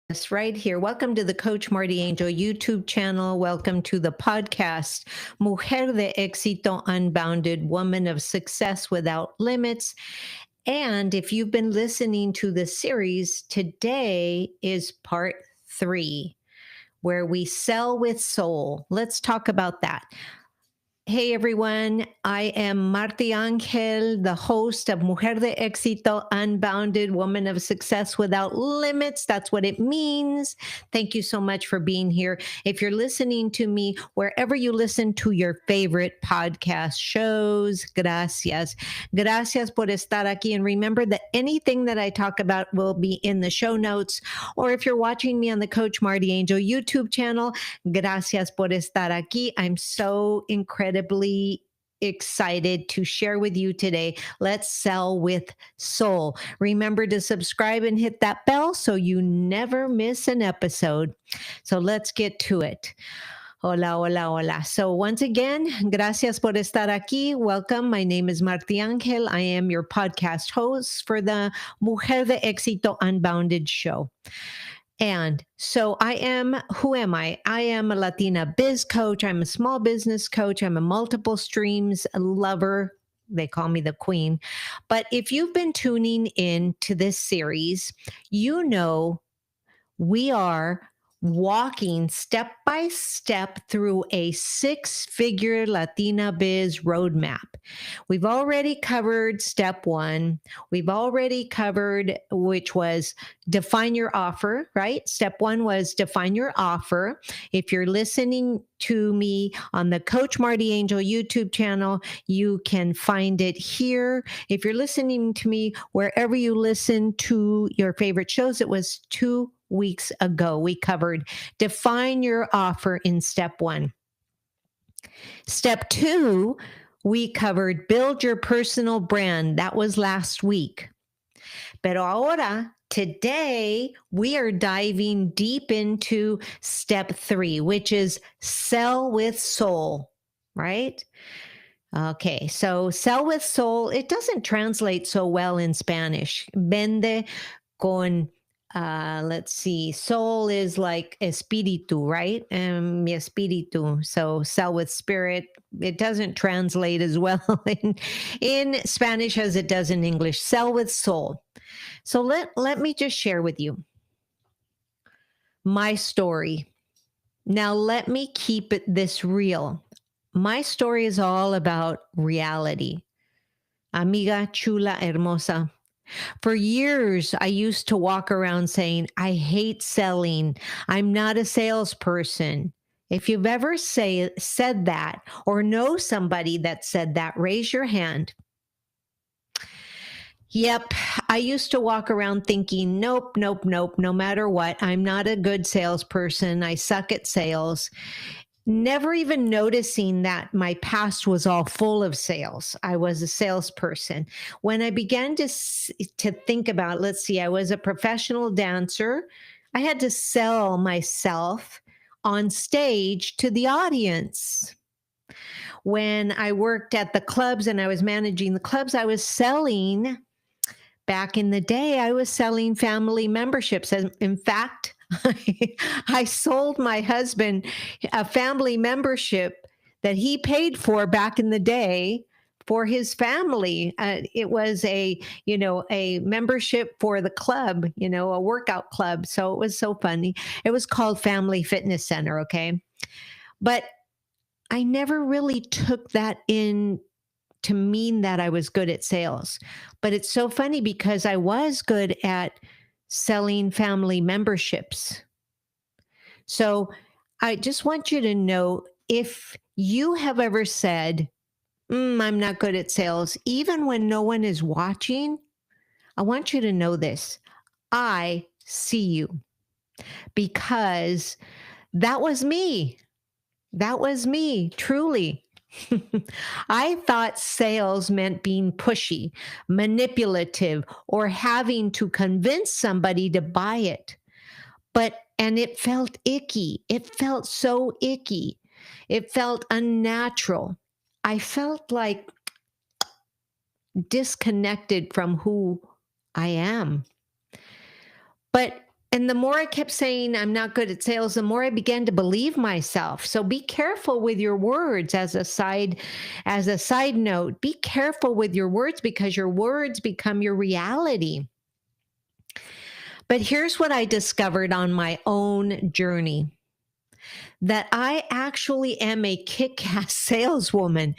Yes, right here. Welcome to the Coach Marti Angel YouTube channel. Welcome to the podcast, Mujer De Éxito Unbounded, Woman of Success Without Limits. And if you've been listening to the series, today is part 3, where we sell with soul. Let's talk about that. Hey everyone, I am Marti Angel, the host of Mujer De Éxito Unbounded, Woman of Success Without Limits. That's what it means. Thank you so much for being here. If you're listening to me wherever you listen to your favorite podcast shows, gracias. Gracias por estar aquí. And remember that anything that I talk about will be in the show notes. Or if you're watching me on the Coach Marti Angel YouTube channel, gracias por estar aquí. I'm so incredibly excited to share with you today. Let's sell with soul. Remember to subscribe and hit that bell so you never miss an episode. So let's get to it. Hola, hola, hola. So once again, gracias por estar aquí. Welcome. My name is Marti Angel. I am your podcast host for the Mujer De Éxito Unbounded show. And so who am I? I am a Latina biz coach. I'm a small business coach. I'm a multiple streams lover. They call me the queen. But if you've been tuning in to this series, you know we are walking step by step through a 6-figure Latina Biz Roadmap. We've already covered step 1. We've already covered, which was define your offer, right? Step 1 was define your offer. If you're listening to me on the Coach Marti Angel YouTube channel, you can find it here. If you're listening to me wherever you listen to your favorite shows, it was 2 weeks ago. We covered define your offer in step 1. Step 2, we covered build your personal brand. That was last week. Pero ahora, today, we are diving deep into step 3, which is sell with soul, right? Okay, so sell with soul, it doesn't translate so well in Spanish. Vende con let's see, soul is like espíritu, right? Mi espíritu. So sell with spirit. It doesn't translate as well in Spanish as it does in English. Sell with soul. So let me just share with you my story. Now let me keep this real. My story is all about reality. Amiga chula hermosa. For years, I used to walk around saying, I hate selling. I'm not a salesperson. If you've ever said that or know somebody that said that, raise your hand. Yep, I used to walk around thinking, nope, nope, nope, no matter what, I'm not a good salesperson. I suck at sales. Never even noticing that my past was all full of sales. I was a salesperson. When I began to think about, let's see, I was a professional dancer. I had to sell myself on stage to the audience. When I worked at the clubs and I was managing the clubs, I was selling. Back in the day, I was selling family memberships. In fact, I sold my husband a family membership that he paid for back in the day for his family. It was a membership for the club, a workout club. So it was so funny. It was called Family Fitness Center. Okay. But I never really took that in to mean that I was good at sales. But it's so funny because I was good at selling family memberships. So I just want you to know, if you have ever said, I'm not good at sales, even when no one is watching, I want you to know this. I see you, because that was me. That was me, truly. I thought sales meant being pushy, manipulative, or having to convince somebody to buy it. And it felt icky. It felt so icky. It felt unnatural. I felt like disconnected from who I am. And the more I kept saying I'm not good at sales, the more I began to believe myself. So be careful with your words. As a side note, be careful with your words because your words become your reality. But here's what I discovered on my own journey, that I actually am a kick-ass saleswoman.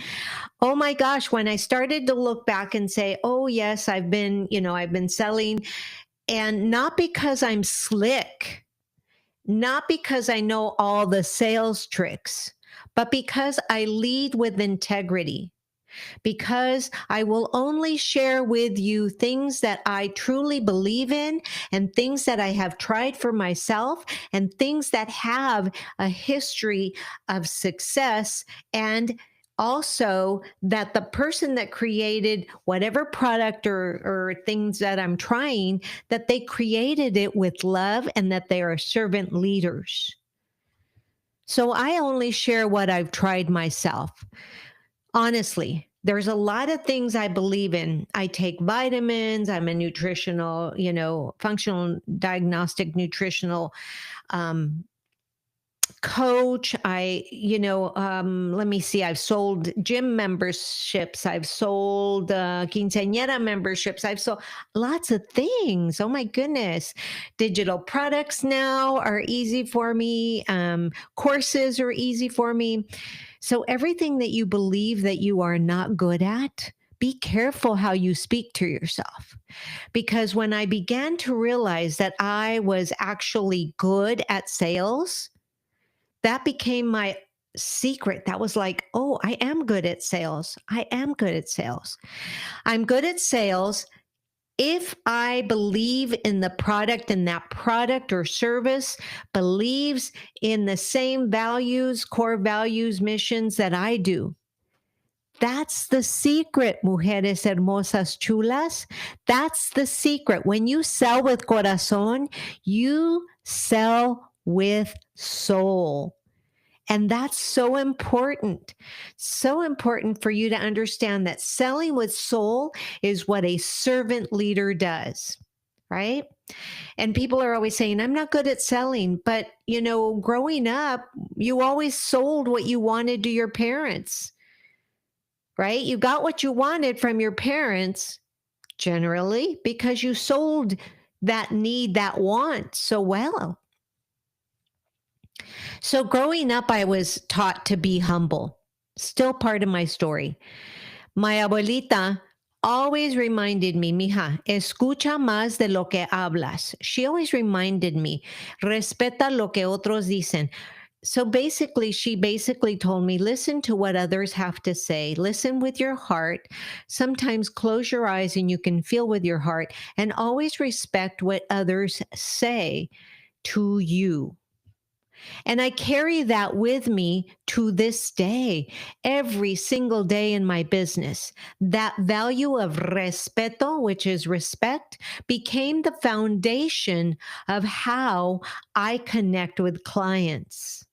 Oh my gosh, when I started to look back and say, oh yes, I've been selling, and not because I'm slick, not because I know all the sales tricks, but because I lead with integrity, because I will only share with you things that I truly believe in and things that I have tried for myself and things that have a history of success, and also that the person that created whatever product or things that I'm trying, that they created it with love and that they are servant leaders. So I only share what I've tried myself. Honestly, there's a lot of things I believe in. I take vitamins. I'm a nutritional, functional diagnostic nutritional um, coach. Let me see. I've sold gym memberships. I've sold quinceañera memberships. I've sold lots of things. Oh my goodness. Digital products now are easy for me. Courses are easy for me. So everything that you believe that you are not good at, be careful how you speak to yourself. Because when I began to realize that I was actually good at sales, that became my secret. That was like, oh, I am good at sales. I am good at sales. I'm good at sales if I believe in the product and that product or service believes in the same values, core values, missions that I do. That's the secret, mujeres hermosas chulas. That's the secret. When you sell with corazón, you sell with soul. And that's so important for you to understand that selling with soul is what a servant leader does, right? And people are always saying, I'm not good at selling. But, growing up, you always sold what you wanted to your parents, right? You got what you wanted from your parents generally because you sold that need, that want so well. So growing up, I was taught to be humble. Still part of my story. My abuelita always reminded me, mija, escucha más de lo que hablas. She always reminded me, respeta lo que otros dicen. So basically, she told me, listen to what others have to say. Listen with your heart. Sometimes close your eyes and you can feel with your heart, and always respect what others say to you. And I carry that with me to this day, every single day in my business. That value of respeto, which is respect, became the foundation of how I connect with clients.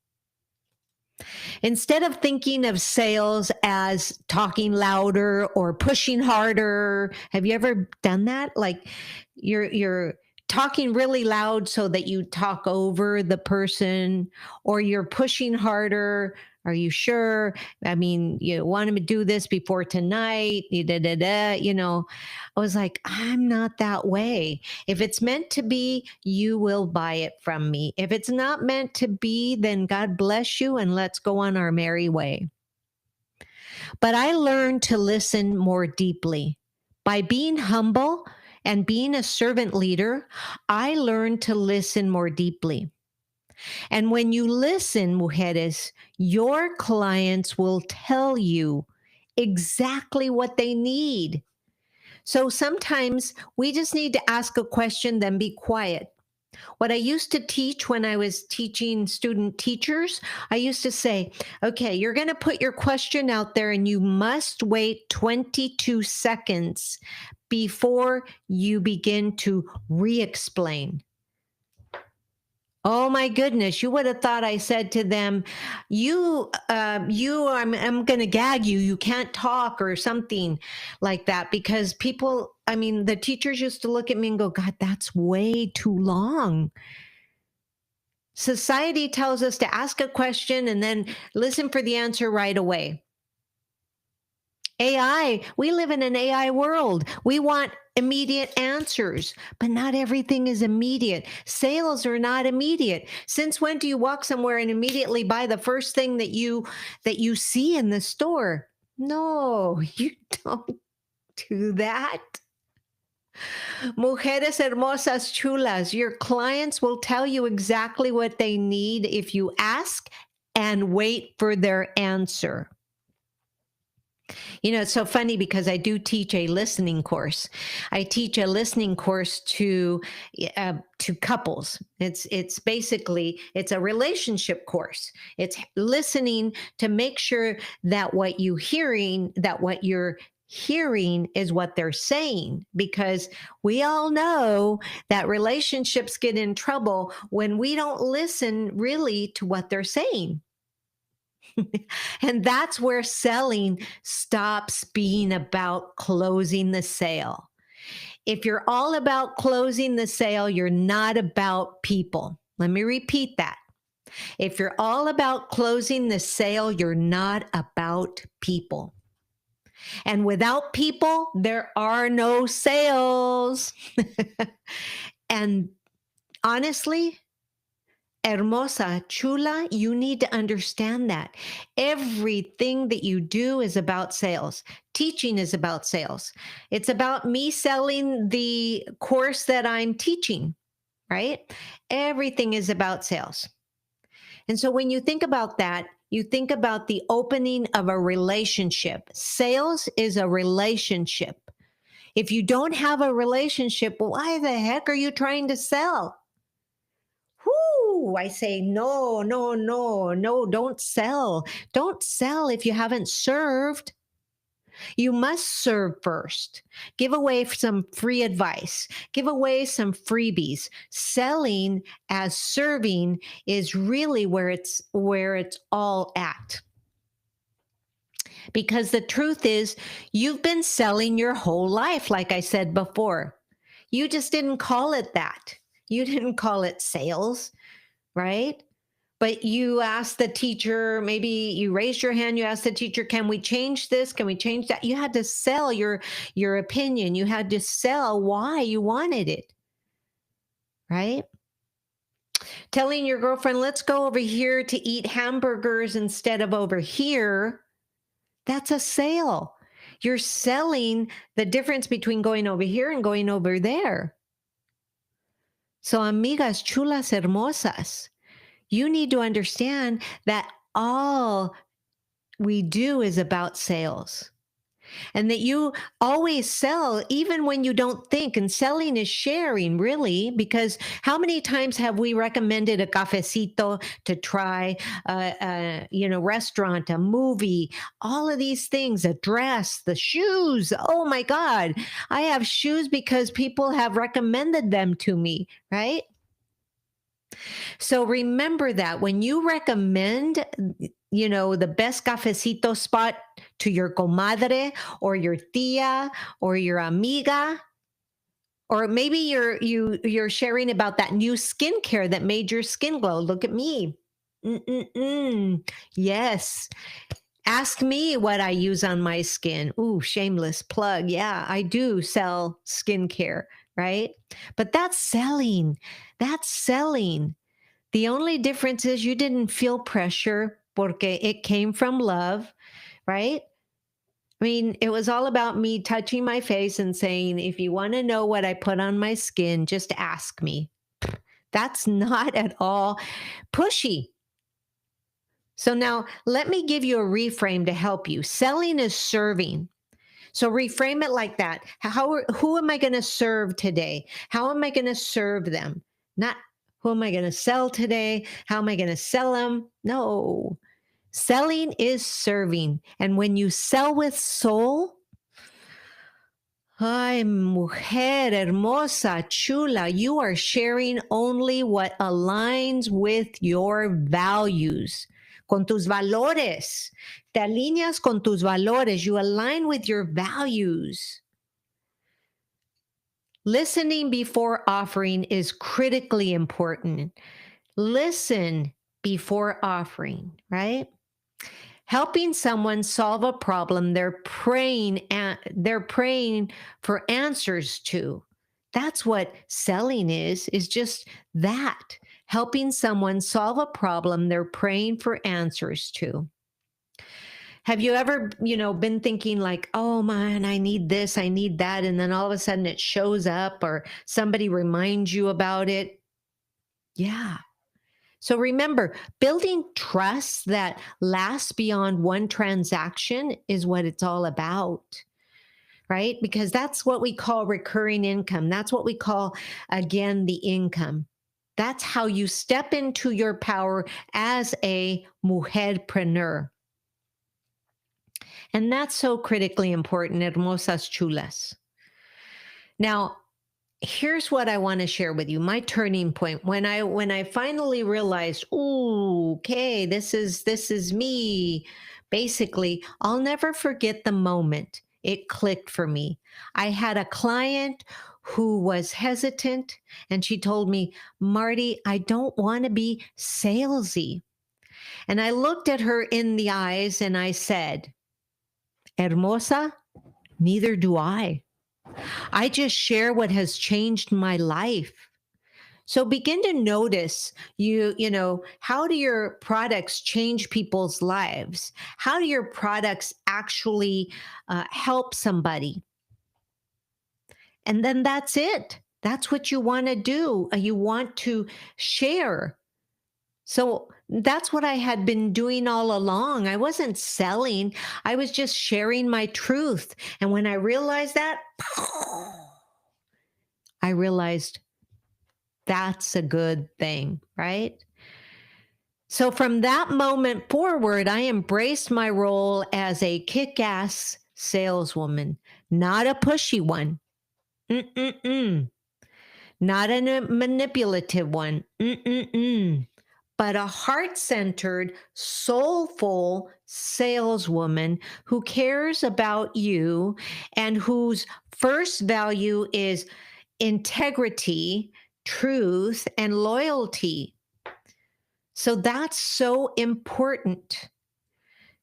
Instead of thinking of sales as talking louder or pushing harder, have you ever done that? Like you're talking really loud so that you talk over the person, or you're pushing harder. Are you sure? I mean, you want him to do this before tonight. Da, da, da, I was like, I'm not that way. If it's meant to be, you will buy it from me. If it's not meant to be, then God bless you and let's go on our merry way. But I learned to listen more deeply. By being humble and being a servant leader, I learned to listen more deeply. And when you listen, mujeres, your clients will tell you exactly what they need. So sometimes we just need to ask a question, then be quiet. What I used to teach when I was teaching student teachers, I used to say, okay, you're going to put your question out there and you must wait 22 seconds before you begin to re-explain. Oh my goodness! You would have thought I said to them, I'm going to gag you. You can't talk or something like that." Because people, I mean, the teachers used to look at me and go, "God, that's way too long." Society tells us to ask a question and then listen for the answer right away. AI, we live in an AI world. We want immediate answers, but not everything is immediate. Sales are not immediate. Since when do you walk somewhere and immediately buy the first thing that you see in the store? No, you don't do that. Mujeres hermosas chulas, your clients will tell you exactly what they need if you ask and wait for their answer. You know, it's so funny because I do teach a listening course. I teach a listening course to couples. It's basically it's a relationship course. It's listening to make sure that what you're hearing is what they're saying, because we all know that relationships get in trouble when we don't listen really to what they're saying. And that's where selling stops being about closing the sale. If you're all about closing the sale, you're not about people. Let me repeat that. If you're all about closing the sale, you're not about people. And without people, there are no sales. And honestly, hermosa, chula, you need to understand that. Everything that you do is about sales. Teaching is about sales. It's about me selling the course that I'm teaching, right? Everything is about sales. And so when you think about that, you think about the opening of a relationship. Sales is a relationship. If you don't have a relationship, why the heck are you trying to sell? Whoo, I say, no, no, no, no, don't sell. Don't sell if you haven't served. You must serve first. Give away some free advice. Give away some freebies. Selling as serving is really where it's all at. Because the truth is, you've been selling your whole life, like I said before. You just didn't call it that. You didn't call it sales, right? But you asked the teacher, maybe you raised your hand, you asked the teacher, can we change this? Can we change that? You had to sell your opinion. You had to sell why you wanted it, right? Telling your girlfriend, let's go over here to eat hamburgers instead of over here. That's a sale. You're selling the difference between going over here and going over there. So, amigas chulas hermosas, you need to understand that all we do is about sales, and that you always sell even when you don't think. And selling is sharing, really, because how many times have we recommended a cafecito to try, restaurant, a movie, all of these things, a dress, the shoes. Oh my God, I have shoes because people have recommended them to me, right? So remember that when you recommend, the best cafecito spot to your comadre or your tia or your amiga, or maybe you're sharing about that new skincare that made your skin glow. Look at me. Mm-mm-mm. Yes. Ask me what I use on my skin. Ooh, shameless plug. Yeah, I do sell skincare, right? But that's selling. That's selling. The only difference is you didn't feel pressure porque it came from love, right? I mean, it was all about me touching my face and saying, if you want to know what I put on my skin, just ask me. That's not at all pushy. So now let me give you a reframe to help you. Selling is serving. So reframe it like that. Who am I going to serve today? How am I going to serve them? Not who am I going to sell today? How am I going to sell them? No. Selling is serving. And when you sell with soul, Ay, mujer hermosa, chula, you are sharing only what aligns with your values. Con tus valores. Te alineas con tus valores. You align with your values. Listening before offering is critically important. Listen before offering, right? Helping someone solve a problem they're praying for answers to. That's what selling is just that. Helping someone solve a problem they're praying for answers to. Have you ever, been thinking like, oh man, I need this, I need that, and then all of a sudden it shows up or somebody reminds you about it? Yeah. So remember, building trust that lasts beyond one transaction is what it's all about, right? Because that's what we call recurring income. That's what we call, again, the income. That's how you step into your power as a mujerpreneur. And that's so critically important, hermosas chulas. Now, here's what I want to share with you. My turning point when I finally realized, "Ooh, okay, this is me." Basically, I'll never forget the moment it clicked for me. I had a client who was hesitant and she told me, "Marti, I don't want to be salesy." And I looked at her in the eyes and I said, "Hermosa, neither do I. I just share what has changed my life." So begin to notice how do your products change people's lives? How do your products actually help somebody? And then that's it. That's what you want to do. You want to share. So that's what I had been doing all along. I wasn't selling, I was just sharing my truth. And when I realized that, I realized that's a good thing, right? So from that moment forward, I embraced my role as a kick ass saleswoman, not a pushy one. Mm-mm-mm. Not a manipulative one. Mm-mm-mm. But a heart centered, soulful saleswoman who cares about you and whose first value is integrity, truth, and loyalty. So that's so important.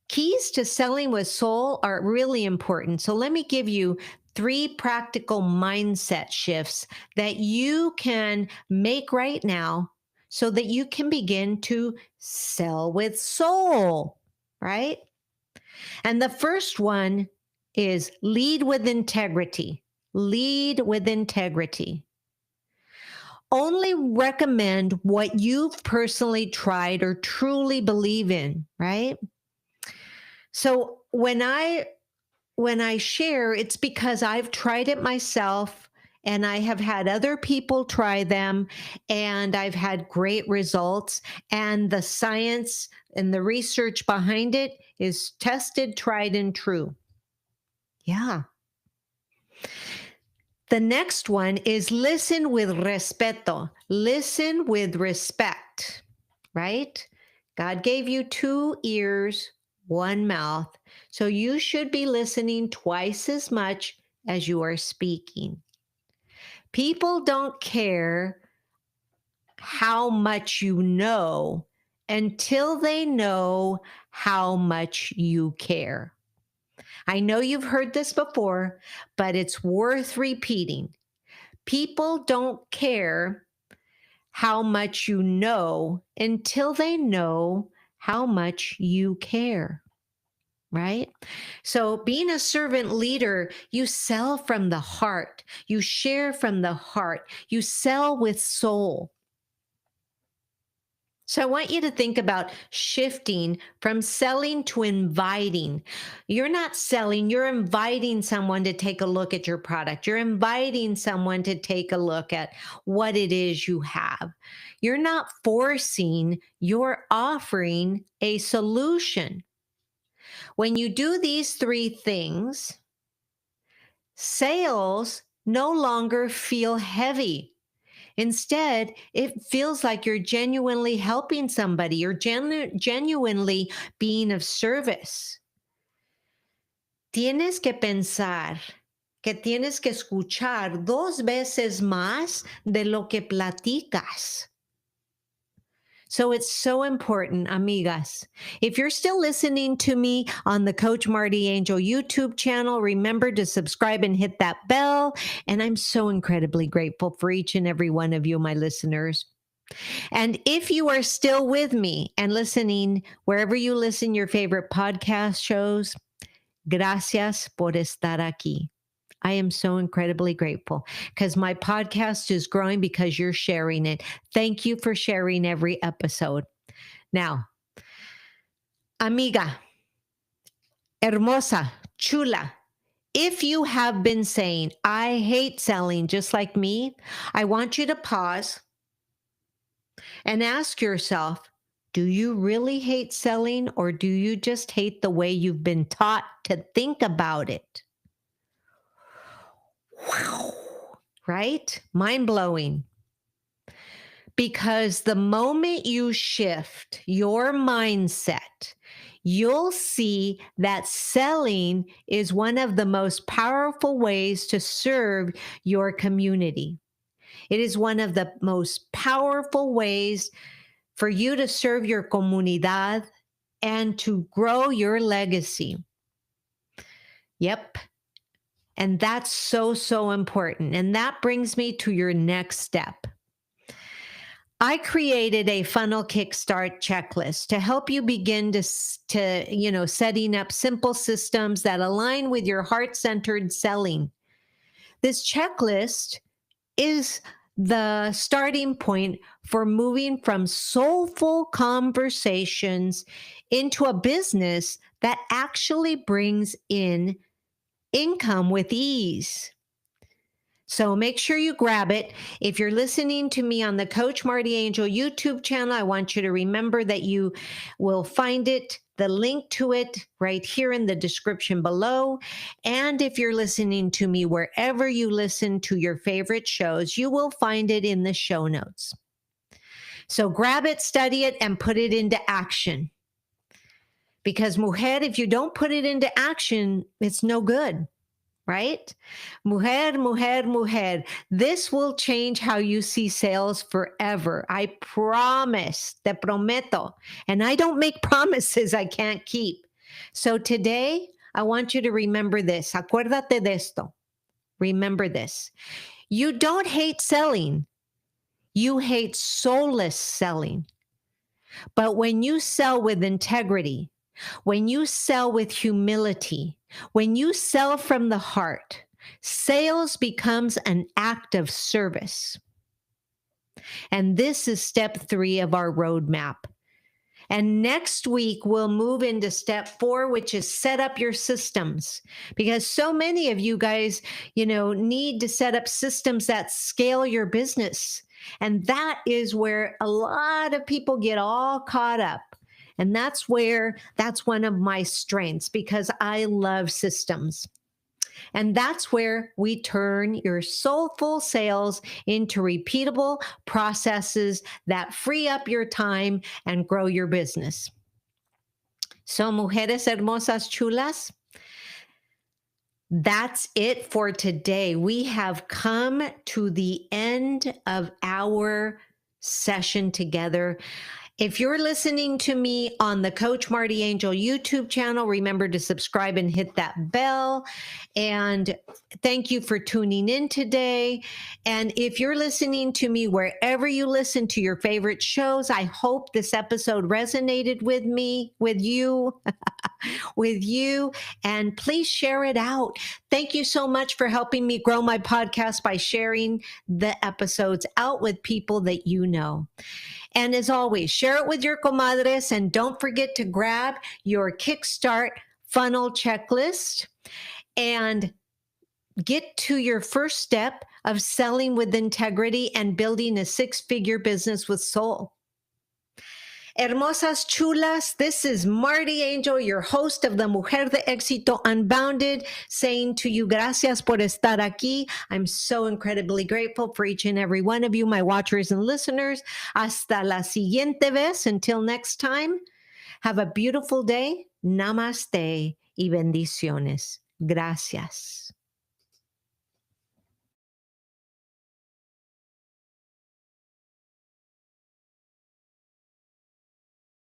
Keys to selling with soul are really important. So let me give you 3 practical mindset shifts that you can make right now so that you can begin to sell with soul, right? And the first one is lead with integrity. Lead with integrity. Only recommend what you've personally tried or truly believe in, right? So when I share, it's because I've tried it myself and I have had other people try them and I've had great results, and the science and the research behind it is tested, tried and true. Yeah. The next one is listen with respeto. Listen with respect, right? God gave you 2 ears, 1 mouth. So you should be listening twice as much as you are speaking. People don't care how much you know until they know how much you care. I know you've heard this before, but it's worth repeating. People don't care how much you know until they know how much you care, right? So, being a servant leader, you sell from the heart, you share from the heart, you sell with soul. So I want you to think about shifting from selling to inviting. You're not selling, you're inviting someone to take a look at your product. You're inviting someone to take a look at what it is you have. You're not forcing, you're offering a solution. When you do these 3 things, sales no longer feel heavy. Instead, it feels like you're genuinely helping somebody, you're genuinely being of service. Tienes que pensar que tienes que escuchar 2 veces más de lo que platicas. So it's so important, amigas. If you're still listening to me on the Coach Marti Angel YouTube channel, remember to subscribe and hit that bell. And I'm so incredibly grateful for each and every one of you, my listeners. And if you are still with me and listening wherever you listen your favorite podcast shows, gracias por estar aquí. I am so incredibly grateful because my podcast is growing because you're sharing it. Thank you for sharing every episode. Now, amiga, hermosa, chula, if you have been saying, I hate selling just like me, I want you to pause and ask yourself, do you really hate selling or do you just hate the way you've been taught to think about it? Wow. Right? Mind blowing. Because the moment you shift your mindset, you'll see that selling is one of the most powerful ways to serve your community. It is one of the most powerful ways for you to serve your comunidad and to grow your legacy. Yep. And that's so, so important. And that brings me to your next step. I created a funnel kickstart checklist to help you begin to setting up simple systems that align with your heart-centered selling. This checklist is the starting point for moving from soulful conversations into a business that actually brings in income with ease. So make sure you grab it. If you're listening to me on the Coach Marti Angel YouTube channel, I want you to remember that you will find it, the link to it right here in the description below. And if you're listening to me wherever you listen to your favorite shows, you will find it in the show notes. So grab it, study it, and put it into action. Because mujer, if you don't put it into action, it's no good. Right? Mujer, mujer, mujer. This will change how you see sales forever. I promise, te prometo. And I don't make promises I can't keep. So today, I want you to remember this. Acuérdate de esto. Remember this. You don't hate selling. You hate soulless selling. But when you sell with integrity, when you sell with humility, when you sell from the heart, sales becomes an act of service. And this is step 3 of our roadmap. And next week, we'll move into step 4, which is set up your systems. Because so many of you guys, need to set up systems that scale your business. And that is where a lot of people get all caught up. And that's one of my strengths because I love systems. And that's where we turn your soulful sales into repeatable processes that free up your time and grow your business. So, mujeres hermosas chulas, that's it for today. We have come to the end of our session together. If you're listening to me on the Coach Marti Angel YouTube channel, remember to subscribe and hit that bell. And thank you for tuning in today. And if you're listening to me wherever you listen to your favorite shows, I hope this episode resonated with you, and please share it out. Thank you so much for helping me grow my podcast by sharing the episodes out with people that you know. And as always, share it with your comadres and don't forget to grab your Kickstart funnel checklist and get to your first step of selling with integrity and building a 6-figure business with soul. Hermosas chulas, this is Marti Angel, your host of the Mujer de Éxito Unbounded, saying to you, gracias por estar aquí. I'm so incredibly grateful for each and every one of you, my watchers and listeners. Hasta la siguiente vez. Until next time, have a beautiful day. Namaste y bendiciones. Gracias.